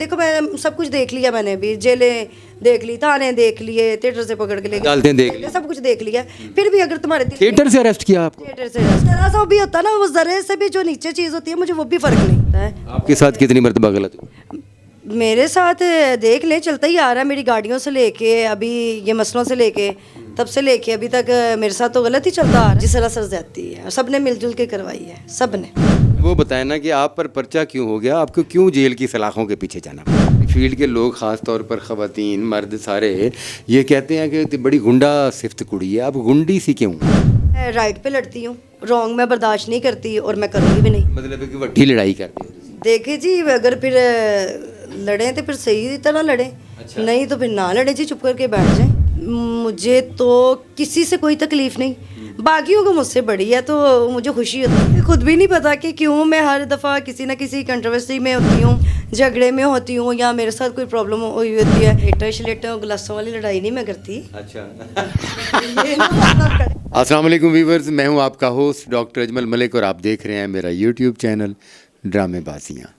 देखो मैं सब कुछ देख लिया, मैंने भी जेलें देख ली, थाने देख लिए, थिएटर से पकड़ के ले अदालतें देख ली। सब कुछ देख लिया। फिर भी अगर तुम्हारे थिएटर से अरेस्ट किया आपको? थिएटर से जरा सा भी होता ना, वो जरे से भी जो नीचे चीज़ होती है मुझे वो भी फर्क नहीं होता है। आपके साथ कितनी मरतबा गलत हुआ? मेरे साथ देख लें चलता ही आ रहा है, मेरी गाड़ियों से लेके अभी ये मसलों से लेके तब से लेके अभी तक मेरे साथ तो गलत ही चलता आ रहा है। जिस तरह सर जाती है सब ने मिलजुल के करवाई है, सब ने। वो बताएं ना कि आप पर पर्चा क्यों हो गया, आपको क्यों जेल की सलाखों के पीछे जाना पड़ा? फील्ड के लोग ख़ास तौर पर ख़वातीन मर्द सारे ये कहते हैं कि बड़ी गुंडा सिफ्त कुड़ी है, आप गुंडी सी क्यों? मैं राइट पे लड़ती हूँ, रॉन्ग मैं बर्दाश्त नहीं करती और मैं करूँगी भी नहीं। मतलब है कि वड्डी लड़ाई करती हो? देखे जी, अगर फिर लड़ें तो फिर सही तरह लड़ें। अच्छा। नहीं तो फिर ना लड़ें जी, चुप करके बैठ जाएं। मुझे तो किसी से कोई तकलीफ़ नहीं, बाकियों को मुझसे बड़ी है तो मुझे खुशी होती है। खुद भी नहीं पता कि क्यों मैं हर दफ़ा किसी ना किसी कंट्रोवर्सी में होती हूँ, झगड़े में होती हूँ या मेरे साथ कोई प्रॉब्लम हुई होती है। हेटर शलेटर गिलासों वाली लड़ाई नहीं मैं करती। अच्छा। ये ना मतलब करें। अस्सलाम वालेकुम व्यूअर्स, मैं हूं आपका होस्ट डॉक्टर अजमल मलिक और आप देख रहे हैं मेरा यूट्यूब चैनल ड्रामेबाजियाँ।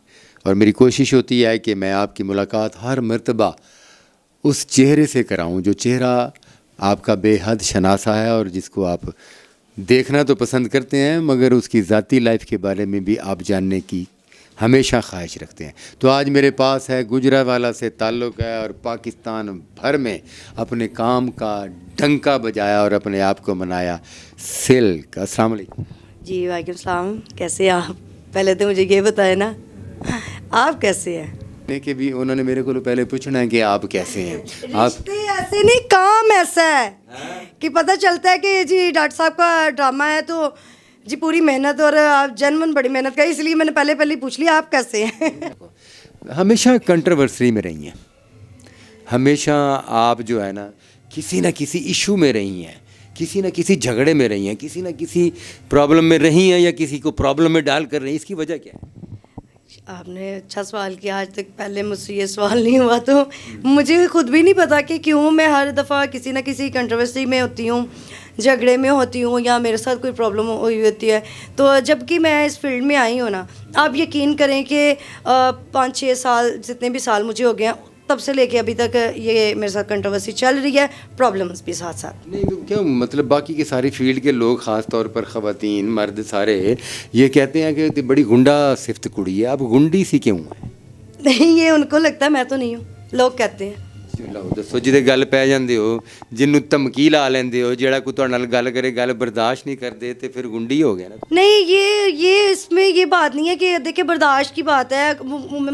और मेरी कोशिश होती है कि मैं आपकी मुलाकात हर मर्तबा उस चेहरे से कराऊं जो चेहरा आपका बेहद शनासा है और जिसको आप देखना तो पसंद करते हैं मगर उसकी ज़ाती लाइफ के बारे में भी आप जानने की हमेशा ख्वाहिश रखते हैं। तो आज मेरे पास है गुजरावाला से ताल्लुक़ है और पाकिस्तान भर में अपने काम का डंका बजाया और अपने आप को मनाया सिल्क। अस्सलाम वालेकुम। जी वालेकुम सलाम, कैसे हैं आप? पहले तो मुझे ये बताए ना, आप कैसे हैं? कि भी उन्होंने मेरे को पहले पूछना है कि आप कैसे हैं। आप रिश्ते ऐसे नहीं, काम ऐसा है कि पता चलता है कि जी डॉक्टर साहब का ड्रामा है तो जी पूरी मेहनत और आप जनमन बड़ी मेहनत करी, इसलिए मैंने पहले पूछ लिया आप कैसे हैं। हमेशा कंट्रोवर्सी में रही हैं, हमेशा आप जो है ना किसी इशू में रही हैं, किसी न किसी झगड़े में रही हैं, किसी न किसी प्रॉब्लम में रही हैं या किसी को प्रॉब्लम में डाल कर रही हैं। इसकी वजह क्या है? आपने अच्छा सवाल किया, आज तक पहले मुझसे ये सवाल नहीं हुआ तो मुझे खुद भी नहीं पता कि क्यों मैं हर दफ़ा किसी न किसी कंट्रोवर्सी में होती हूँ, झगड़े में होती हूँ या मेरे साथ कोई प्रॉब्लम हुई होती है। तो जबकि मैं इस फील्ड में आई हूँ ना, आप यकीन करें कि 5-6 साल जितने भी साल मुझे हो गए हैं तब से लेके अभी तक ये मेरे साथ कंट्रोवर्सी चल रही है, प्रॉब्लम्स भी साथ साथ। नहीं तो क्या मतलब बाकी के सारी फील्ड के लोग ख़ास तौर पर ख़वातीन मर्द सारे ये कहते हैं कि बड़ी गुंडा सिफ्त कुड़ी है, आप गुंडी सी क्यों है? नहीं, ये उनको लगता है, मैं तो नहीं हूँ, लोग कहते हैं। ਲਓ ਦੱਸੋ ਜਿਹਦੇ ਗੱਲ ਪੈ ਜਾਂਦੇ ਹੋ, ਜਿਹਨੂੰ ਧਮਕੀ ਲਾ ਲੈਂਦੇ ਹੋ, ਜਿਹੜਾ ਕੋਈ ਤੁਹਾਡੇ ਨਾਲ ਗੱਲ ਕਰੇ ਗੱਲ ਬਰਦਾਸ਼ਤ ਨਹੀਂ ਕਰਦੇ ਤੇ ਫਿਰ ਗੁੰਡੀ ਹੋ ਗਿਆ ਨਾ। नहीं, ये इसमें ये बात नहीं है कि देखिए बर्दाश्त की बात है।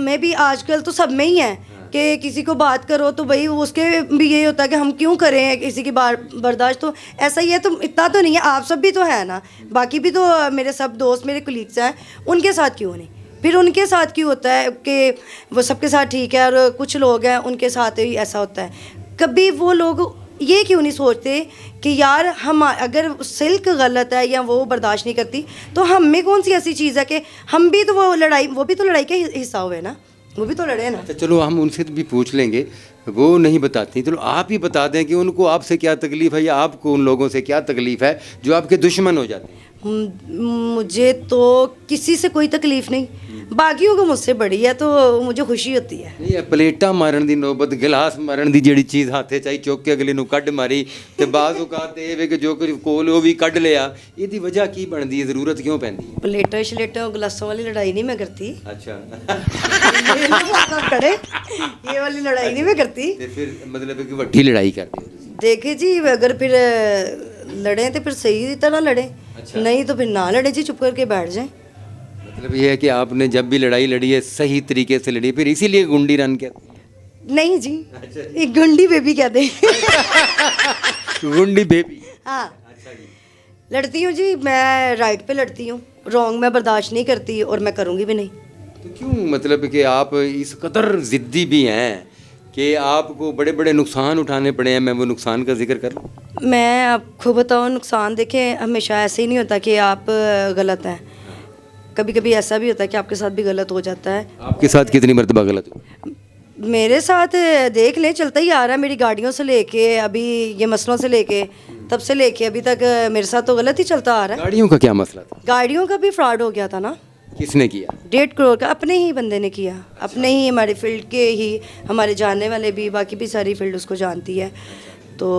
मैं भी आजकल तो सब में ही है कि किसी को बात करो तो भाई उसके भी यही होता है कि हम क्यों करें किसी की बर्दाश्त। तो ऐसा ही है, तो इतना तो नहीं है, आप सब भी तो है ना, बाकी भी तो मेरे सब दोस्त मेरे कलीग्स हैं, उनके साथ क्यों नहीं? फिर उनके साथ क्यों होता है कि वो सबके साथ ठीक है और कुछ लोग हैं उनके साथ ही ऐसा होता है? कभी वो लोग ये क्यों नहीं सोचते कि यार हम अगर सिल्क गलत है या वो बर्दाश्त नहीं करती तो हम में कौन सी ऐसी चीज़ है कि हम भी तो वो भी तो लड़ाई का हिस्सा हुए ना, वो भी तो लड़े ना। अच्छा चलो हम उनसे भी पूछ लेंगे, वो नहीं बताती, चलो आप ही बता दें कि उनको आपसे क्या तकलीफ़ है या आपको उन लोगों से क्या तकलीफ़ है जो आपके दुश्मन हो जाते हैं। मुझे तो किसी से कोई तकलीफ़ नहीं, बाकियों को मुझसे बड़ी है तो मुझे खुशी होती है। नहीं प्लेटा मारन दी नौबत, गिलास मारन दी ਜਿਹੜੀ ਚੀਜ਼ ਹੱਥੇ ਚਾਈ ਚੁੱਕ ਕੇ ਅਗਲੇ ਨੂੰ ਕੱਢ ਮਾਰੀ ਤੇ ਬਾਜ਼ ਔਕਾਤ ਇਹ ਵੇ ਕਿ ਜੋ ਕੁਝ ਕੋਲ ਉਹ ਵੀ ਕੱਢ ਲਿਆ, ਇਹਦੀ ਵਜ੍ਹਾ ਕੀ ਬਣਦੀ ਹੈ, ਜ਼ਰੂਰਤ ਕਿਉਂ ਪੈਂਦੀ ਹੈ? प्लेटों शलेटों गिलासों वाली लड़ाई नहीं मैं करती। अच्छा ये ना मतलब करे, ये वाली लड़ाई नहीं मैं करती। ਤੇ ਫਿਰ ਮਤਲਬ ਕਿ ਵੱਡੀ ਲੜਾਈ ਕਰਦੇ ਹੋ ਤੁਸੀਂ? देखे जी, अगर फिर लड़ें तो फिर सही तरह लड़ें। अच्छा। नहीं तो फिर ना लड़ें जी, चुप करके बैठ जाएं। मतलब ये है कि आपने जब भी लड़ाई लड़ी है सही तरीके से लड़ी, फिर इसीलिए गुंडी रन कहते हैं? नहीं जी, अच्छा। एक गुंडी बेबी कहते हैं। गुंडी बेबी। हाँ, अच्छा जी। लड़ती हूँ जी, मैं राइट पे लड़ती हूँ, रॉन्ग मैं बर्दाश्त नहीं करती और मैं करूँगी भी नहीं। तो क्यों मतलब कि आप इस कदर ज़िद्दी भी हैं कि आपको बड़े बड़े नुकसान उठाने पड़े हैं? मैं वो नुकसान का जिक्र कर लूँ? मैं आपको बताऊँ, नुकसान देखें हमेशा ऐसे ही नहीं होता कि आप गलत हैं, कभी कभी ऐसा भी होता है कि आपके साथ भी गलत हो जाता है। आपके साथ कितनी मरतबा गलत हुआ? मेरे साथ देख लें चलता ही आ रहा है, मेरी गाड़ियों से लेके अभी ये मसलों से लेके तब से लेके अभी तक मेरे साथ तो गलत ही चलता आ रहा है। गाड़ियों का क्या मसला था? गाड़ियों का भी फ्रॉड हो गया था ना, کس نے کیا؟ 1.5 کروڑ کا اپنے ہی بندے نے کیا, اپنے ہی ہمارے فیلڈ کے ہی, ہمارے جاننے والے بھی, باقی بھی ساری فیلڈ اس کو جانتی ہے. تو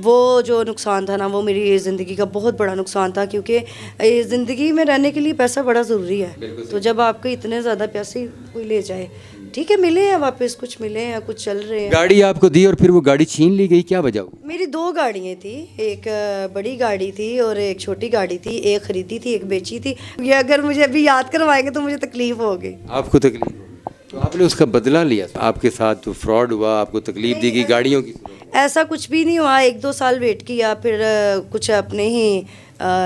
وہ جو نقصان تھا نا, وہ میری زندگی کا بہت بڑا نقصان تھا, کیونکہ زندگی میں رہنے کے لیے پیسہ بڑا ضروری ہے. تو جب آپ کو اتنے زیادہ پیسے کوئی لے جائے, ٹھیک ہے ملے ہیں واپس, کچھ ملے ہیں, کچھ چل رہے ہیں. گاڑی آپ کو دی اور پھر وہ گاڑی چھین لی گئی, کیا وجہ ہوئی؟ میری 2 گاڑیاں تھیں, ایک بڑی گاڑی تھی اور ایک چھوٹی گاڑی تھی, ایک خریدی تھی ایک بیچی تھی. یہ اگر مجھے ابھی یاد کروائیں گے تو مجھے تکلیف ہوگی. آپ کو تکلیف ہوئی تو آپ نے اس کا بدلہ لیا؟ آپ کے ساتھ جو فراڈ ہوا, آپ کو تکلیف دی گئی گاڑیوں کی؟ ایسا کچھ بھی نہیں ہوا, 1-2 سال ویٹ کیا, پھر کچھ اپنے ہی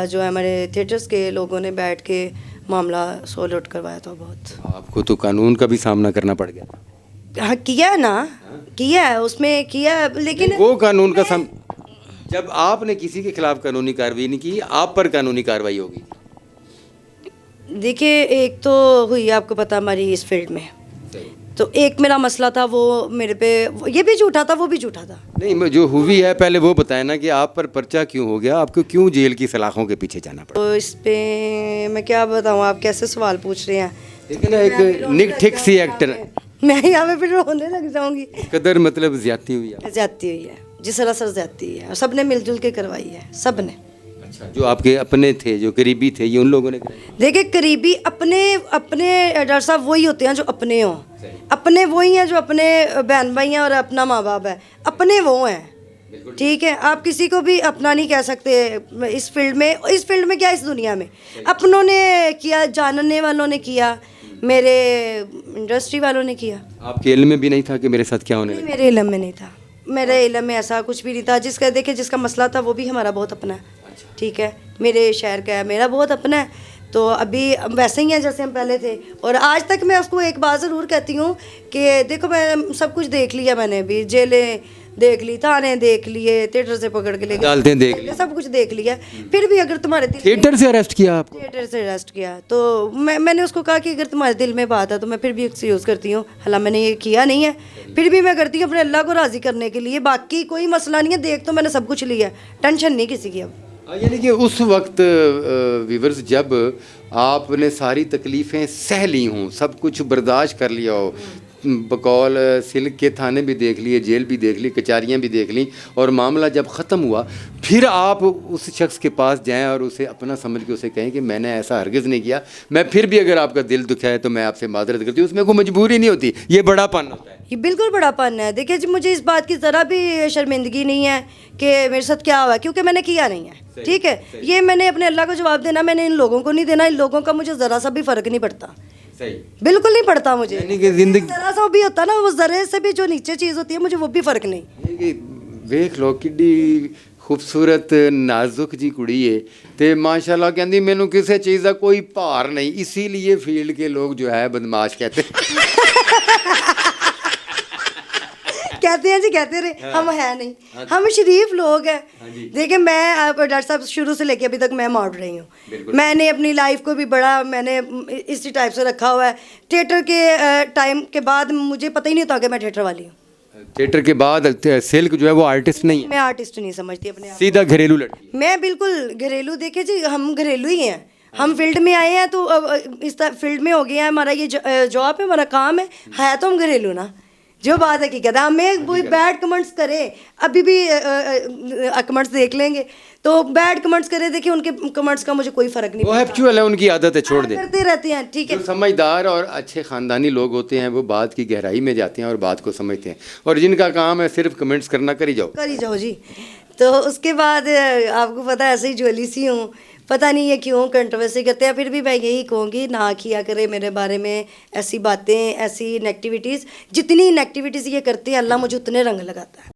جو ہمارے تھیٹرز کے لوگوں نے بیٹھ کے معاملہ سولٹ آؤٹ کروایا تھا. بہت آپ کو تو قانون کا بھی سامنا کرنا پڑ گیا. ہاں کیا ہے نا, کیا ہے اس میں کیا, لیکن وہ قانون کا جب آپ نے کسی کے خلاف قانونی کارروائی نہیں کی, آپ پر قانونی کارروائی ہوگی. دیکھیے ایک تو ہوئی آپ کو پتا ہماری اس فیلڈ میں, تو ایک میرا مسئلہ تھا وہ میرے پہ, یہ بھی جھوٹا تھا وہ بھی جھوٹا تھا. نہیں جو ہوئی ہے پہلے وہ بتائیں نا کہ آپ پر پرچہ کیوں ہو گیا, آپ کو کیوں جیل کی سلاخوں کے پیچھے جانا پڑا؟ تو اس پہ میں کیا بتاؤں, آپ کیسے سوال پوچھ رہے ہیں. لیکن ایک نک ٹھیک سی ایکٹر, میں یہاں پہ پھر رونے لگ جاؤں گی. قدر مطلب زیادتی ہوئی ہے. زیادتی ہوئی ہے جی, سراسر زیادتی ہوئی ہے, سب نے مل جل کے کروائی ہے, سب نے. اچھا, جو آپ کے اپنے تھے, جو قریبی تھے, یہ ان لوگوں نے کرائی؟ دیکھیں قریبی اپنے ڈاکٹر صاحب وہی ہوتے ہیں جو اپنے ہوں, اپنے وہی ہیں جو اپنے بہن بھائی ہیں اور اپنا ماں باپ ہے, اپنے وہ ہیں. ٹھیک ہے, آپ کسی کو بھی اپنا نہیں کہہ سکتے اس فیلڈ میں کیا اس دنیا میں. اپنوں نے کیا, جاننے والوں نے کیا, میرے انڈسٹری والوں نے کیا. آپ کے علم میں بھی نہیں تھا کہ میرے ساتھ کیا ہونے لگا؟ میرے علم میں نہیں تھا, میرے علم میں ایسا کچھ بھی نہیں تھا. جس کا دیکھیں جس کا مسئلہ تھا وہ بھی ہمارا بہت اپنا ہے. ٹھیک ہے, میرے شہر کا ہے, میرا بہت اپنا ہے. تو ابھی ویسے ہی ہیں جیسے ہم پہلے تھے. اور آج تک میں اس کو ایک بات ضرور کہتی ہوں کہ دیکھو میں سب کچھ دیکھ لیا, میں نے بھی جیلیں دیکھ لی, تھانے دیکھ لیے, تھیٹر سے پکڑ کے لے گئے, عدالتیں دیکھ لی, سب کچھ دیکھ لیا. پھر بھی اگر تمہارے دل تھیٹر سے اریسٹ کیا آپ کو؟ تھیٹر سے اریسٹ کیا تو میں نے اس کو کہا کہ اگر تمہارے دل میں بات ہے تو میں پھر بھی ایکسکیوز یوز کرتی ہوں. حالانکہ میں نے یہ کیا نہیں ہے, پھر بھی میں کرتی ہوں اپنے اللہ کو راضی کرنے کے لیے. باقی کوئی مسئلہ نہیں ہے, دیکھ تو میں نے سب کچھ لیا ہے, ٹینشن نہیں کسی کی. اب یعنی کہ اس وقت ویورز جب آپ نے ساری تکلیفیں سہ لی ہوں, سب کچھ برداشت کر لیا ہو, بقول سلک کے تھانے بھی دیکھ لیے, جیل بھی دیکھ لی, کچہریاں بھی دیکھ لیں, اور معاملہ جب ختم ہوا پھر آپ اس شخص کے پاس جائیں اور اسے اپنا سمجھ کے اسے کہیں کہ میں نے ایسا ہرگز نہیں کیا, میں پھر بھی اگر آپ کا دل دکھا ہے تو میں آپ سے معذرت کرتی ہوں, اس میں کوئی مجبوری نہیں ہوتی, یہ بڑا پن ہوتا ہے. یہ بالکل بڑا پن ہے. دیکھیے جی مجھے اس بات کی ذرا بھی شرمندگی نہیں ہے کہ میرے ساتھ کیا ہوا, کیونکہ میں نے کیا نہیں ہے. ٹھیک ہے, یہ میں نے اپنے اللہ کو جواب دینا, میں نے ان لوگوں کو نہیں دینا. ان لوگوں کا مجھے ذرا سا بھی فرق نہیں پڑتا, بالکل نہیں پڑتا مجھے. یعنی کہ زندگی ذرا سا بھی ہوتا نا, وہ ذرے سے بھی جو نیچے چیز ہوتی ہے مجھے وہ بھی فرق نہیں. ਵੇਖ ਲੋ ਕਿੱਡੀ ਖੂਬਸੂਰਤ ਨਾਜ਼ੁਕ ਜੀ ਕੁੜੀ ਏ ਤੇ ਮਾਸ਼ਾਅੱਲਾ ਕਹਿੰਦੀ ਮੈਨੂੰ ਕਿਸੇ ਚੀਜ਼ ਦਾ ਕੋਈ ਭਾਰ ਨਹੀਂ, इसीलिए फील्ड के लोग जो है बदमाश कहते कहते हैं जी, कहते रहे, हम हैं नहीं, हम शरीफ लोग हैं. دیکھیں میں ڈاکٹر صاحب شروع سے لے کے ابھی تک میں ماڈ رہی ہوں. میں نے اپنی لائف کو بھی بڑا میں نے اسی ٹائپ سے رکھا ہوا ہے. تھیٹر کے ٹائم کے بعد مجھے پتہ ہی نہیں ہوتا کہ میں تھیٹر والی ہوں. تھیٹر کے بعد سلک جو ہے وہ آرٹسٹ نہیں ہے, میں آرٹسٹ نہیں سمجھتی اپنے آپ, سیدھا گھریلو لڑکی. میں بالکل گھریلو. دیکھیں جی ہم گھریلو ہی ہیں, ہم فیلڈ میں آئے ہیں تو اس فیلڈ میں ہو گیا ہے, ہمارا یہ جاب ہے, ہمارا کام ہے تو ہم گھریلو نا. جو بات ہے کہ کہتا ہے ہمیں کوئی بیڈ کمنٹس کرے, ابھی بھی کمنٹس دیکھ لیں گے تو بیڈ کمنٹس کرے, دیکھیں ان کے کمنٹس کا مجھے کوئی فرق نہیں. وہ ہیبچول ہے, ان کی عادت ہے, چھوڑ دیں, کرتے رہتے ہیں. ٹھیک ہے, جو سمجھدار اور اچھے خاندانی لوگ ہوتے ہیں وہ بات کی گہرائی میں جاتے ہیں اور بات کو سمجھتے ہیں, اور جن کا کام ہے صرف کمنٹس کرنا, کری جاؤ جی. تو اس کے بعد آپ کو پتہ ایسے ہی جولی سی ہوں, پتہ نہیں یہ کیوں کنٹروورسی کرتے ہیں. پھر بھی میں یہی کہوں گی نہ کیا کرے میرے بارے میں ایسی باتیں, ایسی نیگیٹیوٹیز. جتنی نیگیٹیوٹیز یہ کرتے ہیں اللہ مجھے اتنے رنگ لگاتا ہے.